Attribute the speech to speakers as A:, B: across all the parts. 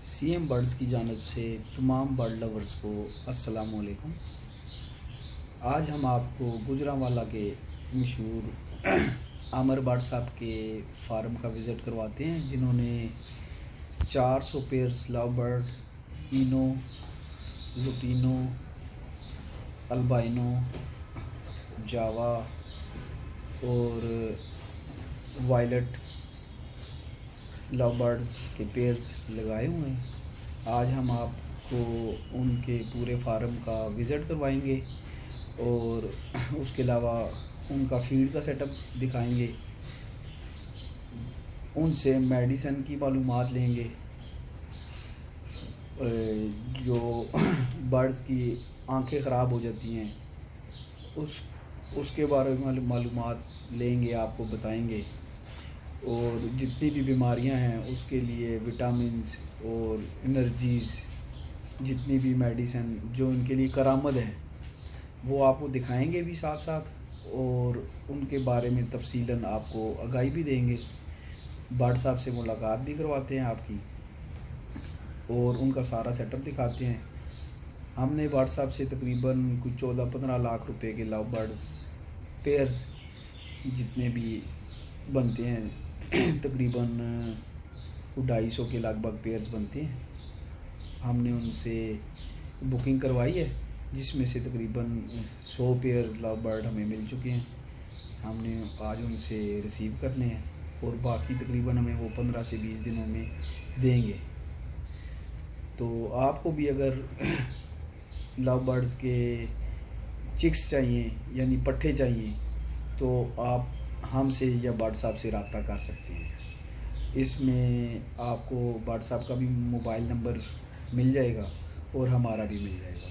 A: CM birds की जानिब से तमाम बर्ड लवर्स को अस्सलाम वालेकुम। आज हम आपको गुजरांवाला के मशहूर आमर बर्ड साहब के फार्म का विज़िट करवाते हैं, जिन्होंने 400 पेयर्स लव बर्ड, इनो, लुटिनो, अल्बाइनो, जावा और वायलेट लव बर्ड्स के पेयर्स लगाए हुए हैं। आज हम आपको उनके पूरे फार्म का विज़िट करवाएंगे और उसके अलावा उनका फीड का सेटअप दिखाएंगे, उनसे मेडिसिन की मालूमात लेंगे, जो बर्ड्स की आंखें ख़राब हो जाती हैं उसके बारे में मालूमात लेंगे, आपको बताएंगे, और जितनी भी बीमारियां हैं उसके लिए विटामिन्स और एनर्जीज़, जितनी भी मेडिसिन जो इनके लिए करामद है वो आपको दिखाएंगे भी साथ साथ, और उनके बारे में तफसीलन आपको आगाही भी देंगे। बर्ड साहब से मुलाकात भी करवाते हैं आपकी और उनका सारा सेटअप दिखाते हैं। हमने बर्ड साहब से तकरीबन कुछ 14-15 लाख रुपए के लव बर्ड्स पेयर्स जितने भी बनते हैं, तकरीबन 250 के लगभग पेयर्स बनते हैं, हमने उनसे बुकिंग करवाई है, जिसमें से तकरीबन 100 पेयर्स लव बर्ड हमें मिल चुके हैं। हमने आज उनसे रिसीव करने हैं और बाकी तकरीबन हमें वो 15 से 20 दिनों में देंगे। तो आपको भी अगर लव बर्ड्स के चिक्स चाहिए यानी पट्ठे चाहिए तो आप हमसे या बर्ड साहब से रब्ता कर सकते हैं। इसमें आपको बर्ड साहब का भी मोबाइल नंबर मिल जाएगा और हमारा भी मिल जाएगा।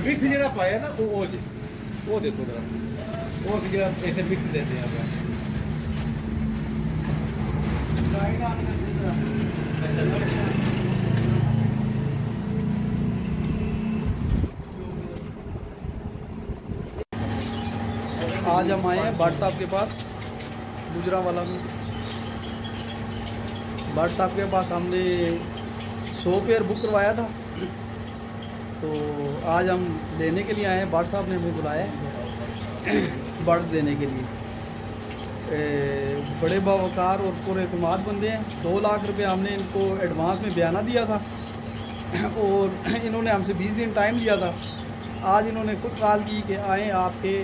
B: मिक्स जो पाया ना वो देखो जरा, वो ऐसे मिक्स देते हैं आप।
A: आज हम आए हैं बर्ड साहब के पास गुजरांवाला में। बर्ड साहब के पास हमने 100 पेयर बुक करवाया था, तो आज हम लेने के लिए आए हैं। बर्ड साहब ने हमें बुलाया है बर्ड्स देने के लिए। बड़े बावकार और पूरे एतमाद बंदे हैं। 2 लाख रुपए हमने इनको एडवांस में बयाना दिया था और इन्होंने हमसे 20 दिन टाइम लिया था। आज इन्होंने खुद कॉल की कि आएँ, आपके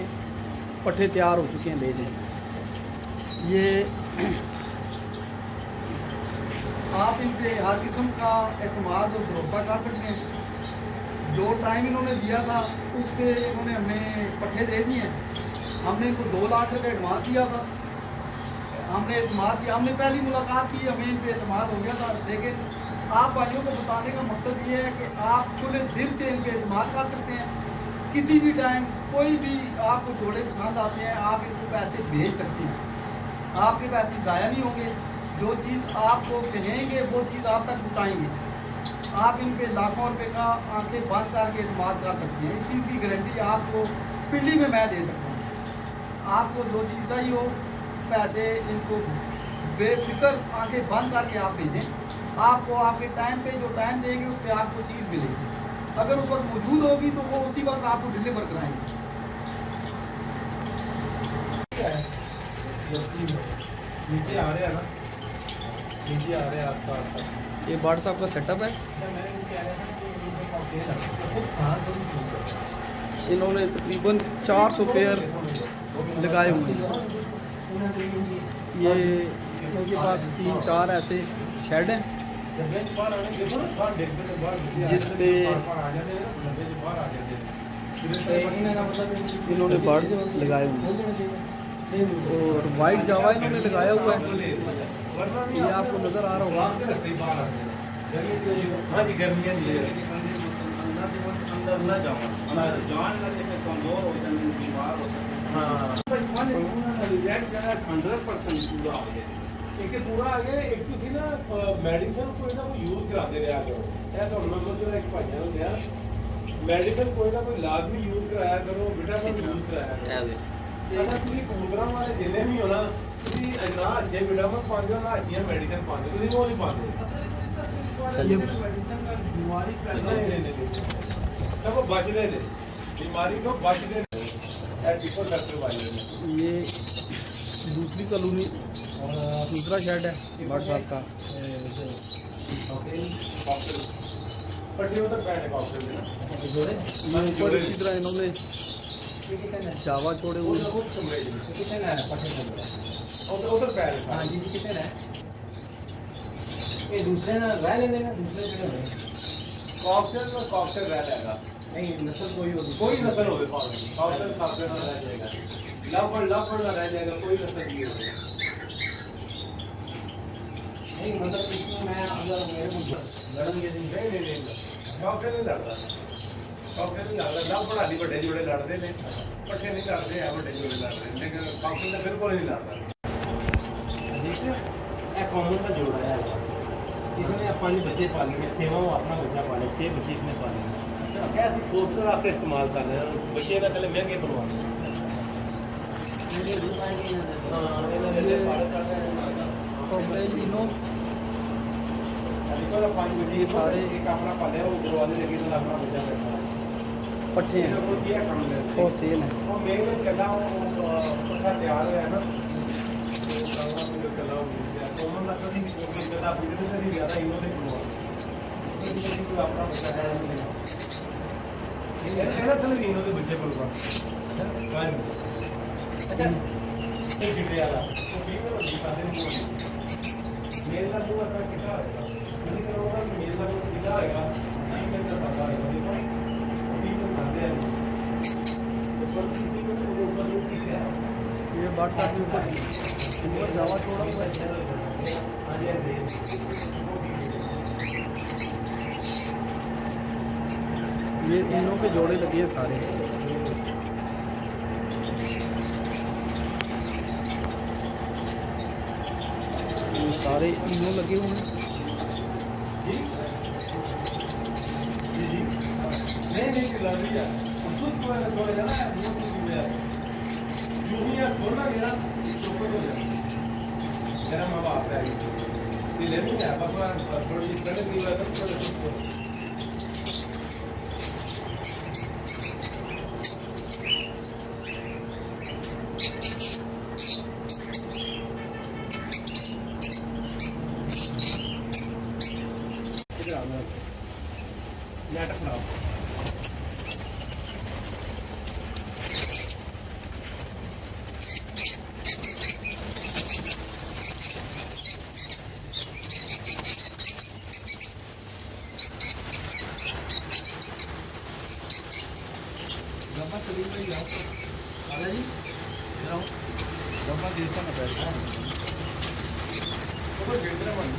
A: पट्ठे तैयार हो चुके हैं, ले जाएँ। ये आप इन पे हर किस्म का एतमाद और भरोसा कर सकते हैं। जो टाइम इन्होंने दिया था उस पर इन्होंने हमें पट्ठे दे दिए। हमने इनको 2 लाख रुपये एडवांस दिया था। हमने एतमाद किया, हमने पहली मुलाकात की, हमें इन पे एतमाद हो गया था। लेकिन आप भाइयों को बताने का मकसद ये है कि आप खुले दिल से इन पे एतमाद कर सकते हैं। किसी भी टाइम कोई भी आपको जोड़े पसंद आते हैं, आप इनको पैसे भेज सकते हैं, आपके पैसे ज़ाया नहीं होंगे। जो चीज़ आपको कहेंगे वो चीज़ आप तक पहुँचाएंगे। आप इन पे लाखों रुपए का आंखें बंद करके एतमाद कर सकते हैं। इस चीज़ की गारंटी आपको पिंडी में मैं दे सकता हूँ। आपको जो चीज़ चाहिए हो, पैसे इनको बेफिक्र आंखें बंद करके आप भेजें। आपको आपके टाइम पे जो टाइम देंगे उस पर आपको चीज़ मिलेगी। अगर उस वक्त मौजूद होगी तो वो उसी वक्त आपको डिलीवर कराएंगे।
B: नीचे आ रहे हैं ना, नीचे आ रहे हैं आपका।
A: ये बर्ड साहब का सेटअप है। इन्होंने तकरीबन 400 पेयर लगाए हुए हैं। ये इनके पास 3-4 ऐसे शेड हैं जिस पे इन्होंने बर्ड्स लगाए हुए हैं और वाइट जावा इन्होंने लगाया हुआ है। ये आपको नज़र आ रहा होगा।
B: पूरा आगे एक तो थी ना मेडिकल कोई ना यूज कराते रहे आगे। तो हम लोग जो एक भाइयों ने मेडिसिन कोई ना कोई लाजमी यूज कराया करो, विटामिन यूज कराया करो। अगर ਤੁਸੀਂ ਪ੍ਰੋਗਰਾਮ ਵਾਲੇ ਜਿੰਨੇ ਵੀ ਹੋਣਾ ਤੁਸੀਂ ਨਾ ਜੇ ਵਿਟਾਮਿਨ ਪਾਉਂਦੇ ਹੋ ਨਾ ਅੱਛੀਆਂ ਮੈਡੀਸਿਨ ਪਾਉਂਦੇ ਤੁਸੀਂ ਉਹ ਨਹੀਂ ਪਾਉਂਦੇ।
A: ये
B: ਮੈਡੀਸਿਨ ਦਾ ਬਿਮਾਰੀ ਪੈਦਾ ਤਾਂ ਉਹ ਬਚਦੇ ਨੇ, बीमारी तो बचते ने। डिफर डॉक्टर वाले
A: ये दूसरी कॉलोनी दूसरा शेड है व्हाट्सएप का।
B: पट्टी उधर बैठे कॉकटेल में ना जोड़े
A: ऊपर इसी तरह इन्होंने जावा छोड़े हुए
B: उस कमरे में कितने है पट्टी उधर उधर बैठे।
C: हाँ जी कितने है ये दूसरे ना रह लेने ना दूसरे जगह
B: कॉकटेल रह जाएगा
C: नहीं नस्ल
B: कोई नस्ल हो कॉकटेल कॉकटेल ना रह जाएगा, लव ना रह जाएगा, कोई नस्ल नहीं होगा।
C: नहीं मतलब इसमें मैं अगर मेरे को लड़ेंगे
B: नहीं कॉकटेल नहीं लड़ता, कॉकटेल नहीं लड़ता। लव बड़ा नहीं बड़े जोड़े लड़ते हैं, पट्टे नहीं लड़ते हैं, बड़े जोड़े लड़ते हैं, लेकिन कॉकटेल तो बिल्कुल नहीं लड़ता।
C: देखिए कॉमन का जोड़ा है इसमें पानी बच्चे पालेंगे, सेवा वो अपना बच्चा पाले, 6 बच्चे इसमें पालेंगे। क्या सोचकर आप इस्तेमाल कर रहे हैं, बच्चे ना पहले महंगे बनवाने
A: ये सारे
B: अपना पाले वो दरवाजे लगे तो अपना बच्चा बैठा
A: पट्टे हैं
B: वो किया काम है
A: और सेल है।
B: वो मेरे चला पट्टा तैयार है ना तो चला तो मन लगता है कि ज्यादा वीडियो से ज्यादा इन्होंने बनवा अपना बच्चा है ਇਹਦਾ ਤਾਂ ਨਹੀਂ ਉਹਦੇ ਬੱਚੇ ਕੋਲ ਅੱਛਾ ਇਹ ਜਿਹੜੇ ਵਾਲਾ ਉਹ ਵੀ ਉਹ ਦੀ ਪਾਦੇ ਨਹੀਂ ਮੇਲ ਦਾ ਦੂਆ ਤਾਂ ਕਿੱਦਾਂ ਹੋਏਗਾ ਨਹੀਂ ਕਰੋਗਾ ਮੇਲ ਦਾ ਦੂਆ ਕਿੱਦਾਂ ਹੋਏਗਾ ਨਹੀਂ ਮੈਂ ਤਾਂ ਪਤਾ ਹੈ ਦੇਖੋ ਉਹ ਵੀ ਤਾਂ ਕਰਦੇ ਆ ਉੱਪਰ ਕਿੰਨੀ ਕੁ ਉੱਪਰ ਨੂੰ ਠੀਕ ਹੈ
A: ये व्हाट्सएप के ऊपर जावा छोड़ा हुआ है।
B: हाँ जी
A: ये तीनों के जोड़े लगे हैं सारे। ये सारे तीनों लगे हुए हैं।
B: नहीं लगी है खुद को है थोड़ा जाना है यूं ही है थोड़ा गया ऊपर हो जाए मेरा माँ बाप है ये ले नहीं है पापा थोड़ी गलत नहीं हुआ तो नेट खराब
A: गम्मा शरीर में जाओ आजा जी जाओ गम्मा देता ना बैठा
B: तो गिरना बंद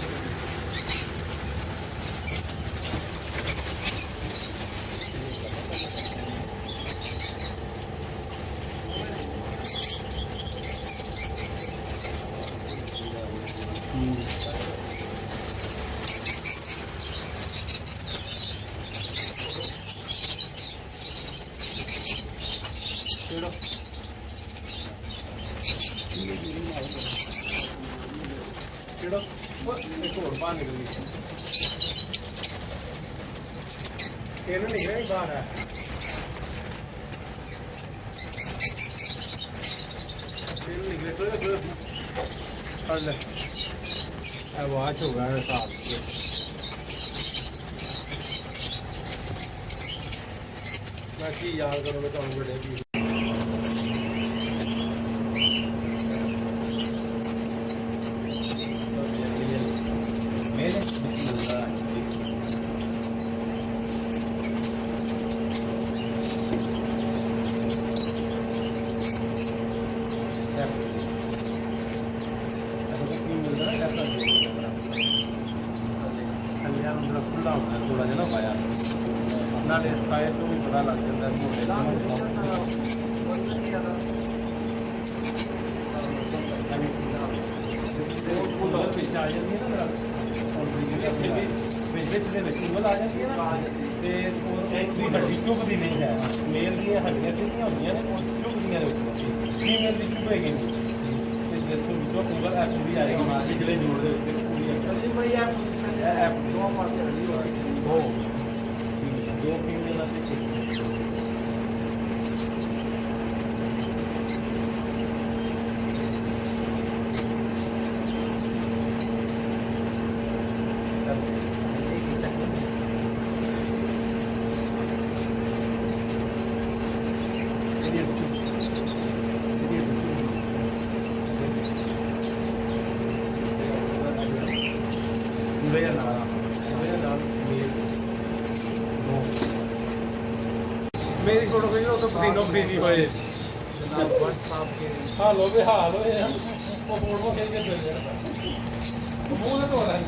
B: केड़ा एक और बाहर निकल गई केन निकले बाहर है केन निकले तो कर ले आवाज हो गया साहब बाकी याद करो मैं तो बड़े भी खुला होता है थोड़ा जना पाया नाले पाए तो भी पता लग जाता है मोटे आ जाती है ना
C: ਤੇ ਉਹ ਹੱਡੀ ਚੁਭਦੀ ਨਹੀਂ ਹੈ। ਮੇਲ ਦੀਆਂ ਹੱਡੀਆਂ ਜਿਹੜੀਆਂ ਹੁੰਦੀਆਂ ਨੇ ਉਹ ਚੁਭਦੀਆਂ ਨੇ ਉੱਪਰ, ਫੀਮੇਲ ਦੀ ਚੁਭੇਗੀ ਨਹੀਂ। ਤੇ ਜਿਸ ਵਿੱਚੋਂ ਉਂਗਲ ਐ ਪੂਰੀ ਆਏਗੀ ਮਾਰ ਕੇ ਜਿਹੜੇ ਜੋੜ ਦੇ ਉੱਤੇ ਪੂਰੀ ਅਕਸਰ
B: ਜੀ ਭਾਈ ਇਹ ਪੋਜੀਸ਼ਨ ਹੈ ਦੋ ਪਾਸੇ ਹੱਡੀ ਹੋਈ
C: ਦੋ ਫੀਮੇਲ ਅਤੇ ਇੱਕ मेरी फोटो खींच लो तो तीनों फ्री नहीं होए
B: जनाब भट्ट साहब के
C: हाल हो यार वो फोटो खींच के भेज देना मुंह तो हो रहा है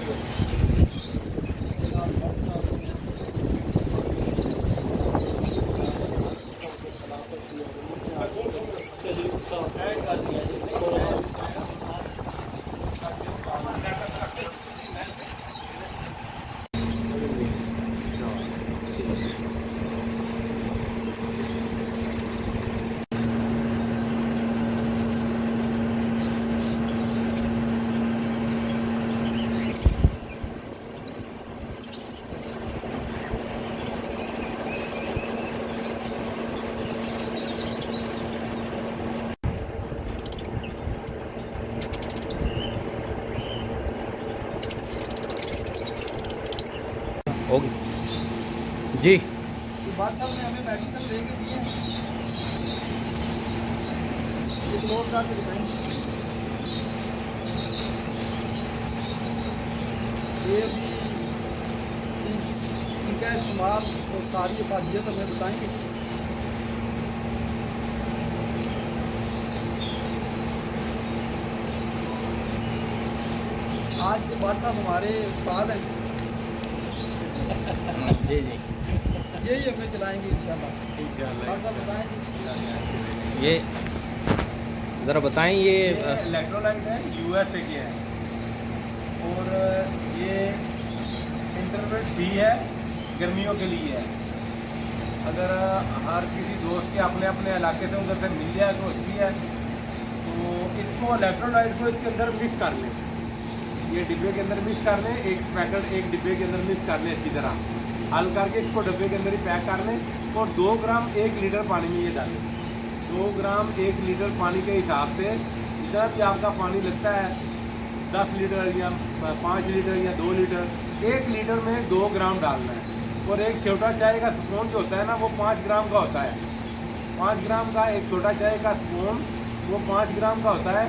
D: होगी जी।
B: तो बात साहब ने हमें मेडिसिन लेके दिए हैं, ये क्लोज करके दिखाएंगे। ये भी इनका इस्तेमाल और सारी अफादियत हमें बताएंगे। आज से बात साहब हमारे उस्ताद हैं,
D: जी जी
B: यही हमें चलाएंगे इंशाल्लाह। बात साहब बताएं जी।
D: ये ज़रा बताएं ये
C: इलेक्ट्रोलाइट है यूएसए के है और ये इंटरनेट भी है, गर्मियों के लिए है। अगर हर किसी दोस्त के अपने अपने इलाके से उधर से मिल जाए तो अच्छी है। तो इसको इलेक्ट्रोलाइट को इसके अंदर मिक्स कर लें, ये डिब्बे के अंदर मिक्स कर लें, एक पैकेट एक डिब्बे के अंदर मिक्स कर लें अच्छी तरह हल करके इसको डब्बे के अंदर ही पैक कर लें और 2 ग्राम 1 लीटर पानी में ये डालें। 2 ग्राम 1 लीटर पानी के हिसाब से जितना भी आपका पानी लगता है 10 लीटर या 5 लीटर या 2 लीटर, 1 लीटर में 2 ग्राम डालना है। और एक छोटा चाय का स्पून जो होता है ना वो 5 ग्राम का होता है। 5 ग्राम का एक छोटा चाय का स्पून वो 5 ग्राम का होता है।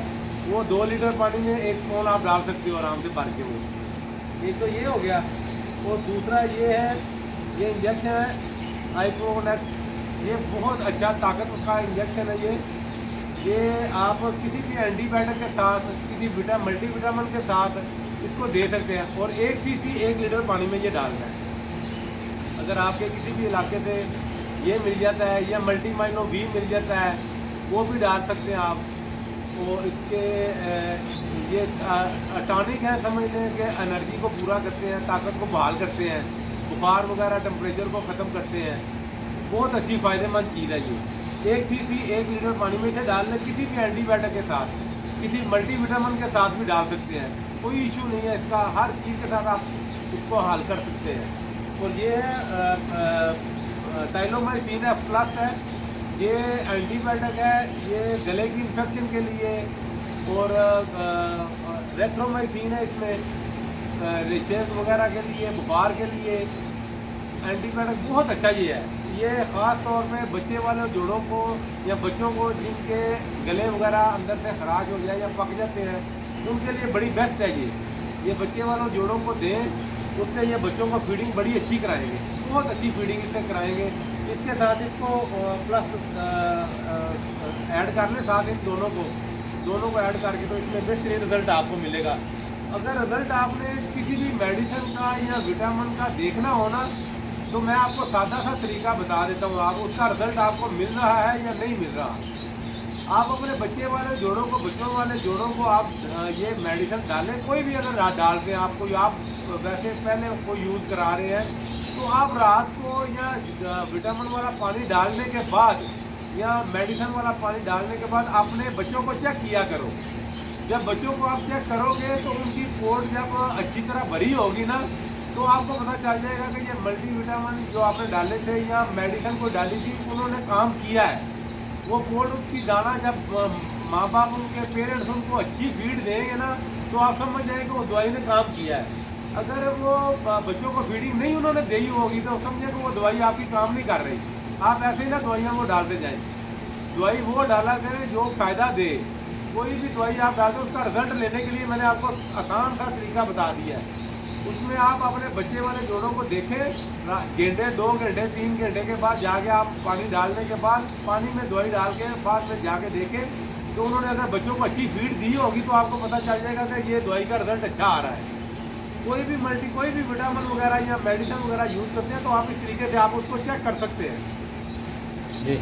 C: वो 2 लीटर पानी में 1 स्पून आप डाल सकते हो आराम से भर के। वो एक तो ये हो गया और दूसरा ये है, ये इंजेक्शन है आइप्रोनेक्ट, ये बहुत अच्छा ताकत का इंजेक्शन है। ये आप किसी भी एंटीबायोटिक के साथ, किसी मल्टीविटामिन के साथ इसको दे सकते हैं। और 1 सीसी 1 लीटर पानी में ये डालना है। अगर आपके किसी भी इलाके से ये मिल जाता है या मल्टीमाइनो भी मिल जाता है वो भी डाल सकते हैं आप। और इसके ये टॉनिक है, समझ लें कि एनर्जी को पूरा करते हैं, ताकत को बहाल करते हैं, बुखार वगैरह टेम्परेचर को ख़त्म करते हैं। बहुत अच्छी फ़ायदेमंद चीज़ है ये। 1 सीसी 1 लीटर पानी में से डाल लें, किसी भी एंटीबायोटिक के साथ, किसी मल्टीविटामिन के साथ भी डाल सकते हैं, कोई इशू नहीं है इसका। हर चीज़ के साथ आप इसको हल कर सकते हैं। और ये है थाइलोमाइसिन प्लस है, ये एंटीबायोटिक है, ये गले की इन्फेक्शन के लिए। और रेथ्रोमाइसिन है इसमें, रेशेस वगैरह के लिए, बुखार के लिए एंटीबायोटिक बहुत अच्छा ये है। ये ख़ास तौर पे बच्चे वाले जोड़ों को या बच्चों को जिनके गले वगैरह अंदर से खराश हो जाए या पक जाते हैं उनके लिए बड़ी बेस्ट है ये बच्चे वालों जोड़ों को दें, उससे ये बच्चों को फीडिंग बड़ी अच्छी कराएंगे, बहुत अच्छी फीडिंग इससे कराएंगे। इसके साथ इसको प्लस ऐड कर लें साथ इन दोनों को ऐड करके तो इसमें बेहतरीन रिजल्ट आपको मिलेगा। अगर रिजल्ट आपने किसी भी मेडिसिन का या विटामिन का देखना हो ना तो मैं आपको सादा सा तरीका बता देता हूँ, आप उसका रिजल्ट आपको मिल रहा है या नहीं मिल रहा। आप अपने बच्चे वाले जोड़ों को, बच्चों वाले जोड़ों को आप ये मेडिसिन डालें, कोई भी अगर डाल के आपको आप वैसे पहले कोई यूज़ करा रहे हैं तो तो आप रात को या विटामिन वाला पानी डालने के बाद या मेडिसिन वाला पानी डालने के बाद अपने बच्चों को चेक किया करो। जब बच्चों को आप चेक करोगे तो उनकी पोर्ट जब अच्छी तरह भरी होगी ना, तो आपको पता चल जाएगा कि ये मल्टीविटामिन जो आपने डाले थे या मेडिसिन को डाली थी उन्होंने काम किया है। वो पोर्ट उसकी दाना जब माँ बाप उनके पेरेंट्स उनको अच्छी फीड देंगे ना, तो आप समझ जाएंगे वो दवाई ने काम किया है। अगर वो बच्चों को फीडिंग नहीं उन्होंने दी होगी तो समझे कि वो दवाई आपकी काम नहीं कर रही। आप ऐसे ही ना दवाइयाँ वो डालते जाएं। दवाई वो डाला करें जो फ़ायदा दे। कोई भी दवाई आप डालते उसका रिजल्ट लेने के लिए मैंने आपको आसान सा तरीका बता दिया है। उसमें आप अपने बच्चे वाले जोड़ों को देखें, घंटे 2 घंटे 3 घंटे के बाद जाके आप पानी डालने के बाद पानी में दवाई डाल के बाद में जाके देखें तो उन्होंने अगर बच्चों को अच्छी फीड दी होगी तो आपको पता चल जाएगा कि ये दवाई का रिजल्ट अच्छा आ रहा है। कोई भी विटामिन वगैरह या मेडिसिन वगैरह यूज़ करते हैं तो आप इस तरीके से आप उसको चेक कर सकते हैं।
D: जी।